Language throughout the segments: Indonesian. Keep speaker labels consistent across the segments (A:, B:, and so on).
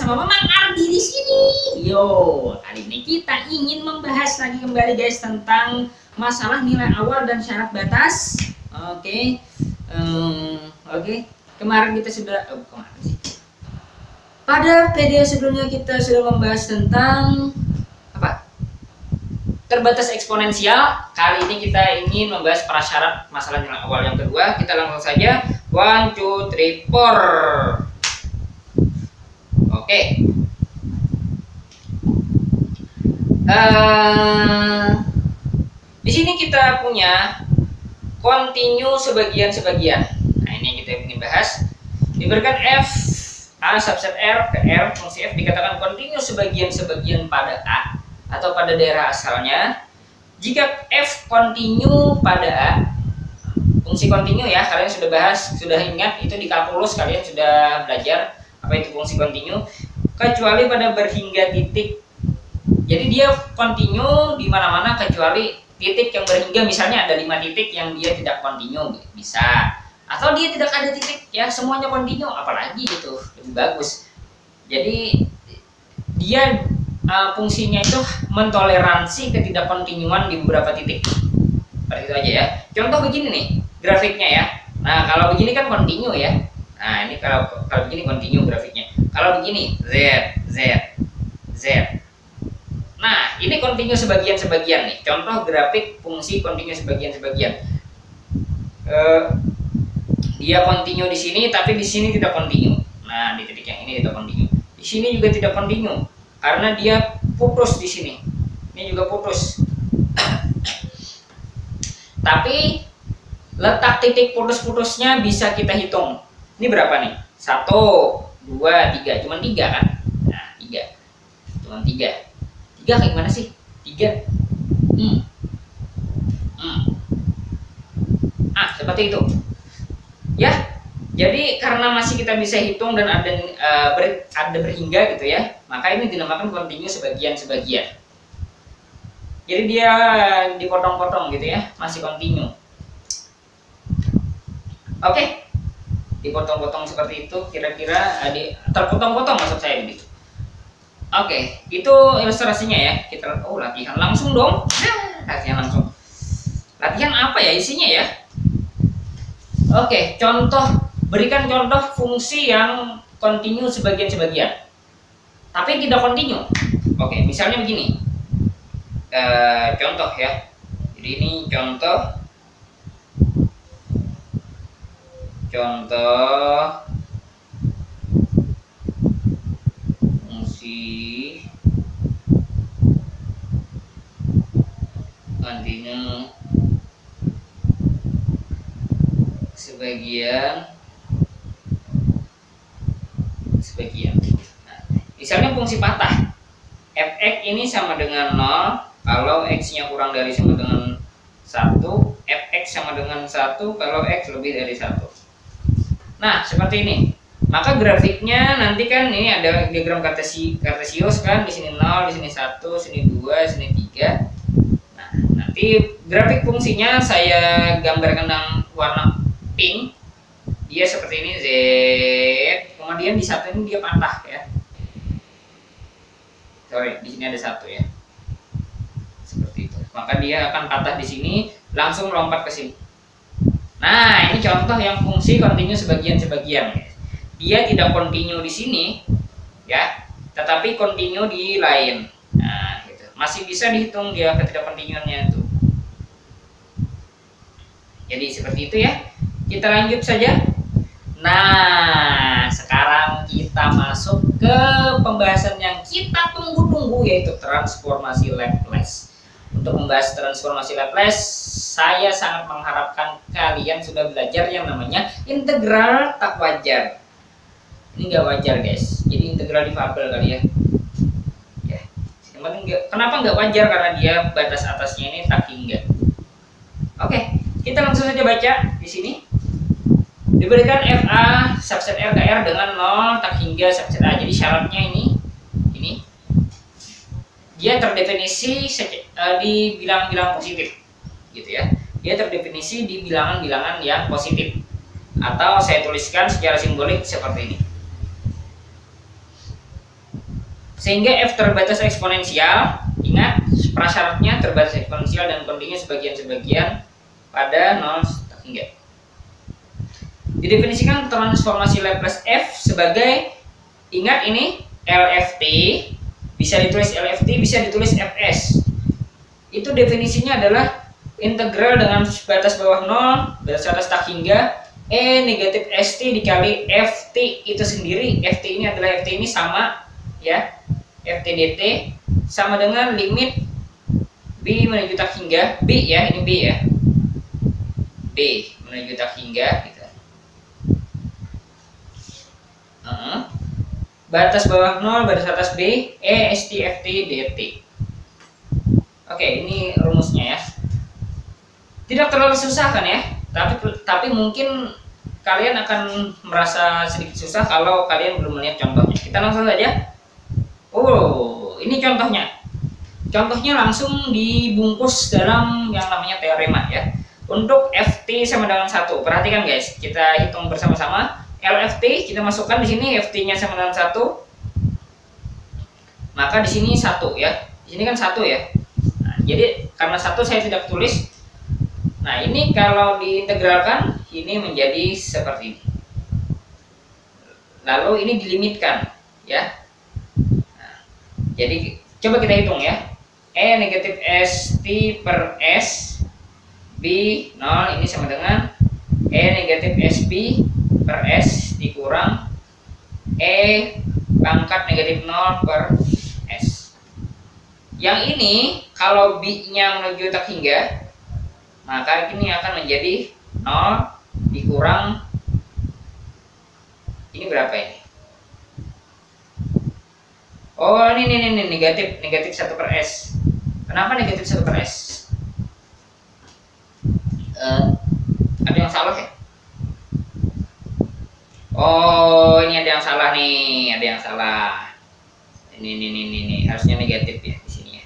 A: bersama Mamang Ardi di sini. Yo, kali ini kita ingin membahas lagi kembali guys tentang masalah nilai awal dan syarat batas. Oke. Kemarin kita sudah pada video sebelumnya kita sudah membahas tentang apa? Terbatas eksponensial. Kali ini kita ingin membahas prasyarat masalah nilai awal yang kedua. Kita langsung saja 1 2 3 4. Oke. Di sini kita punya continue sebagian-sebagian. Nah, ini yang kita ingin bahas. Diberikan f a subset r ke r, fungsi f dikatakan continue sebagian-sebagian pada a atau pada daerah asalnya. Jika f continue pada a, fungsi continue ya, kalian sudah bahas, sudah ingat itu di kalkulus, kalian sudah belajar apa itu fungsi continue, kecuali pada berhingga titik. Jadi dia continue di mana-mana kecuali titik yang berhingga, misalnya ada 5 titik yang dia tidak continue, bisa. Atau dia tidak ada titik ya, semuanya continue, apalagi itu lebih bagus. Jadi dia fungsinya itu mentoleransi ketidakkontinuan di beberapa titik. Seperti itu aja ya. Contoh begini nih grafiknya ya. Nah, kalau begini kan continue ya. Nah, ini kalau begini continue grafiknya. Kalau begini Z. Nah, ini continue sebagian-sebagian nih. Contoh grafik fungsi continue sebagian-sebagian. Dia continue di sini, tapi di sini tidak continue. Nah, di titik yang ini tidak continue. Di sini juga tidak continue karena dia putus di sini. Ini juga putus. Tapi letak titik putus-putusnya bisa kita hitung. Ini berapa nih? 1, 2, 3. Cuman 3 kan? Nah, 3. Cuman 3. 3 kayak gimana sih? 3. Seperti itu. Ya. Jadi karena masih kita bisa hitung dan ada berhingga gitu ya, maka ini dinamakan continue sebagian-sebagian. Jadi dia dipotong-potong gitu ya, masih continue. Oke. Dipotong-potong seperti itu, kira-kira terpotong-potong maksud saya begitu. Oke, itu ilustrasinya ya. Kita latihan langsung dong. Latihan langsung. Latihan apa ya isinya ya? Oke, berikan contoh fungsi yang continue sebagian-sebagian, tapi tidak continue. Oke, misalnya begini. Contoh ya. Jadi ini contoh fungsi continue sebagian. Nah, misalnya fungsi patah. Fx ini sama dengan 0 kalau x-nya kurang dari sama dengan 1, fx sama dengan 1 kalau x lebih dari 1. Nah, seperti ini. Maka grafiknya nanti kan ini ada diagram kartesius kan, di sini 0, di sini 1, sini 2, sini 3. Nah, nanti grafik fungsinya saya gambarkan dengan warna pink. Dia seperti ini Z. Kemudian di satu ini dia patah ya. Sorry, di sini ada 1 ya. Seperti itu. Maka dia akan patah di sini, langsung lompat ke sini. Nah, ini contoh yang fungsi continue sebagian-sebagian. Dia tidak continue di sini, ya, tetapi continue di lain. Nah, gitu. Masih bisa dihitung dia ketidakkontinuannya itu. Jadi seperti itu ya. Kita lanjut saja. Nah, sekarang kita masuk ke pembahasan yang kita tunggu-tunggu, yaitu transformasi Laplace. Untuk membahas transformasi Laplace, saya sangat mengharapkan kalian sudah belajar yang namanya integral tak wajar. Ini nggak wajar guys, jadi integral difabel kali ya. Kenapa nggak wajar? Karena dia batas atasnya ini tak hingga. Oke, kita langsung saja baca di sini. Diberikan fa subset r ke r dengan 0 tak hingga subset a. Jadi syaratnya ini dia terdefinisi di bilangan-bilangan positif, gitu ya. Dia terdefinisi di bilangan-bilangan yang positif, atau saya tuliskan secara simbolik seperti ini. sehingga f terbatas eksponensial. Ingat, prasyaratnya terbatas eksponensial dan kontinu sebagian-sebagian pada 0 hingga. Didefinisikan transformasi Laplace f sebagai, ingat ini LFT, bisa ditulis LFT, bisa ditulis Fs. Itu definisinya adalah integral dengan batas bawah 0, batas atas tak hingga E negatif ST dikali FT itu sendiri. FT ini adalah FT ini sama ya, FT dt sama dengan limit B menuju tak hingga B ya, ini B ya, B menuju tak hingga gitu. Batas bawah 0, batas atas B, E ST FT dt. Oke, ini rumusnya ya. Tidak terlalu susah kan ya, tapi mungkin kalian akan merasa sedikit susah kalau kalian belum melihat contohnya. Kita langsung saja. Oh, ini contohnya. Contohnya langsung dibungkus dalam yang namanya teorema ya. Untuk FT sama dengan 1. Perhatikan guys, kita hitung bersama-sama. LFT kita masukkan di sini, FT-nya sama dengan 1. Maka di sini 1 ya. Di sini kan 1 ya. Nah, jadi karena 1 saya tidak tulis. Nah, ini kalau diintegralkan ini menjadi seperti ini. Lalu ini dilimitkan ya. Nah, jadi coba kita hitung ya. E negatif ST per S B 0 ini sama dengan E negatif SB per S dikurang E pangkat negatif 0 per S. Yang ini kalau B-nya menuju tak hingga, maka ini akan menjadi 0 dikurang ini berapa ini? Oh, ini negatif 1 per S. Kenapa negatif 1 per S? Ada yang salah ya? Oh, ini ada yang salah nih, ada yang salah. Ini harusnya negatif ya di sini ya.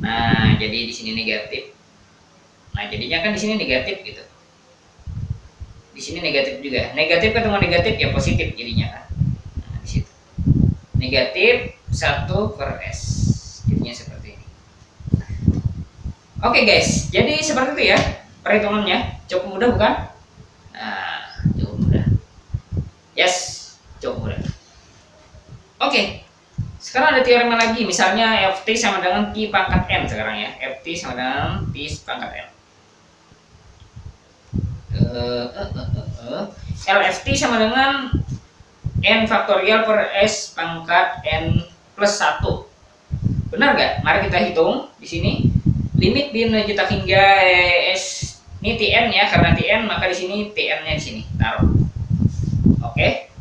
A: Nah, jadi di sini negatif. Nah, jadinya kan di sini negatif gitu. Di sini negatif juga. Negatif ketemu negatif ya positif jadinya kan. Nah, di situ. Negatif 1 per S. Jadinya seperti ini. Oke guys, jadi seperti itu ya perhitungannya. Cukup mudah bukan? Nah, cukup mudah. Yes, cukup mudah. Oke. Sekarang ada teorema lagi, misalnya Ft sama dengan T pangkat N sekarang ya. Ft sama dengan T pangkat N. LFT sama dengan N faktorial per S pangkat N plus 1. Benar nggak? Mari kita hitung di sini. Limit B menuju tak hingga S ini Tn ya, karena Tn maka di sini Tn-nya di sini taruh. Oke.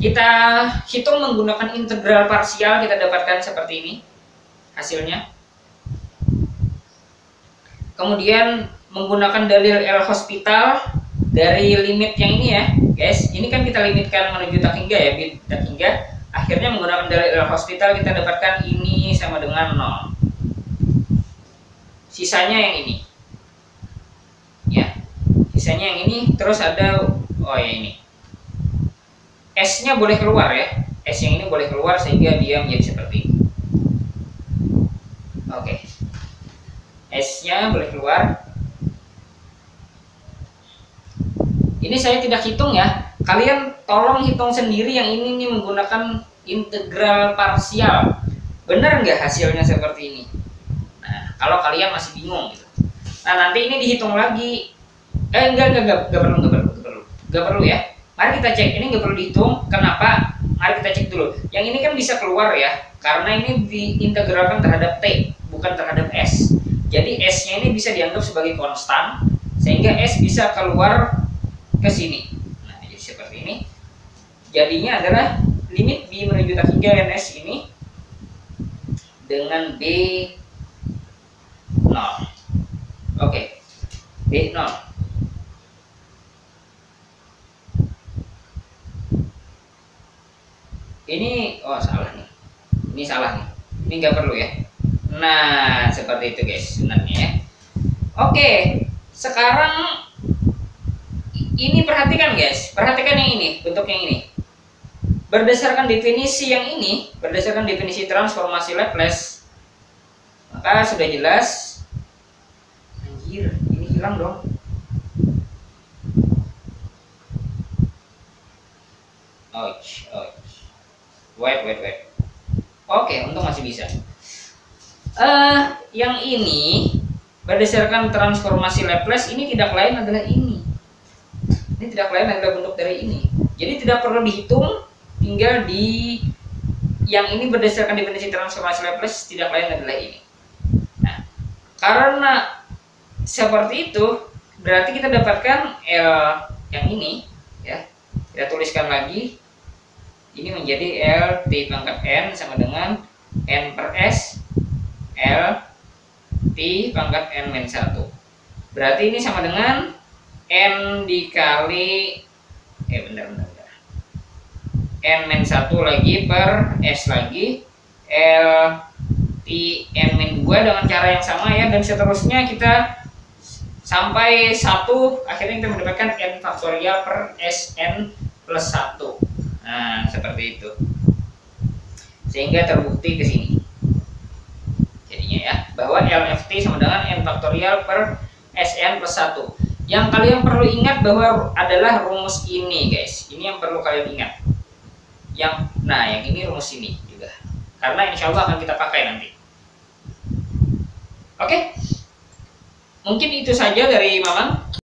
A: Kita hitung menggunakan integral parsial, kita dapatkan seperti ini hasilnya. Kemudian menggunakan dalil L'Hospital dari limit yang ini ya guys, ini kan kita limitkan menuju tak hingga ya, B tak hingga. Akhirnya menggunakan dalil L'Hospital kita dapatkan ini sama dengan 0. Sisanya yang ini ya, sisanya yang ini. Terus ada, oh ya ini S nya boleh keluar ya, S yang ini boleh keluar sehingga dia menjadi seperti ini. Oke, S nya boleh keluar. Ini saya tidak hitung ya, kalian tolong hitung sendiri yang ini nih menggunakan integral parsial. Benar nggak hasilnya seperti ini? Nah, kalau kalian masih bingung gitu, nah nanti ini dihitung lagi. Enggak perlu ya. Mari kita cek, ini nggak perlu dihitung. Kenapa? Mari kita cek dulu. Yang ini kan bisa keluar ya, karena ini diintegralkan terhadap T, bukan terhadap S. Jadi S-nya ini bisa dianggap sebagai konstan, sehingga S bisa keluar ke sini. Nah, jadi seperti ini. Jadinya adalah limit B menuju tak hingga NS ini dengan B 0. Oke. B 0. Ini salah nih. Ini salah nih. Ini nggak perlu ya. Nah, seperti itu guys sebenarnya ya. Oke, sekarang ini perhatikan guys, perhatikan yang ini, bentuk yang ini. berdasarkan definisi yang ini, berdasarkan definisi transformasi Laplace, maka sudah jelas. Anjir, ini hilang dong. Ouch. Wait. Oke, untung masih bisa. Yang ini berdasarkan transformasi Laplace ini tidak lain adalah ini. Ini tidak lain adalah bentuk dari ini. Jadi tidak perlu dihitung, tinggal di yang ini berdasarkan definisi transformasi Laplace tidak lain adalah ini. Nah, karena seperti itu, berarti kita dapatkan L yang ini, ya. Kita tuliskan lagi. Ini menjadi L T pangkat N sama dengan N per S L T pangkat N min 1. Berarti ini sama dengan N dikali bentar. N min 1 lagi per S lagi L T N min 2 dengan cara yang sama ya, dan seterusnya kita sampai 1, akhirnya kita mendapatkan N faktorial per Sn plus 1. Nah, seperti itu. Sehingga terbukti ke sini. Jadinya ya, bahwa LFT sama dengan N faktorial per Sn plus 1. Yang kalian perlu ingat bahwa adalah rumus ini, guys. Ini yang perlu kalian ingat. Yang ini rumus ini juga. Karena insya Allah akan kita pakai nanti. Oke. Mungkin itu saja dari Mamang.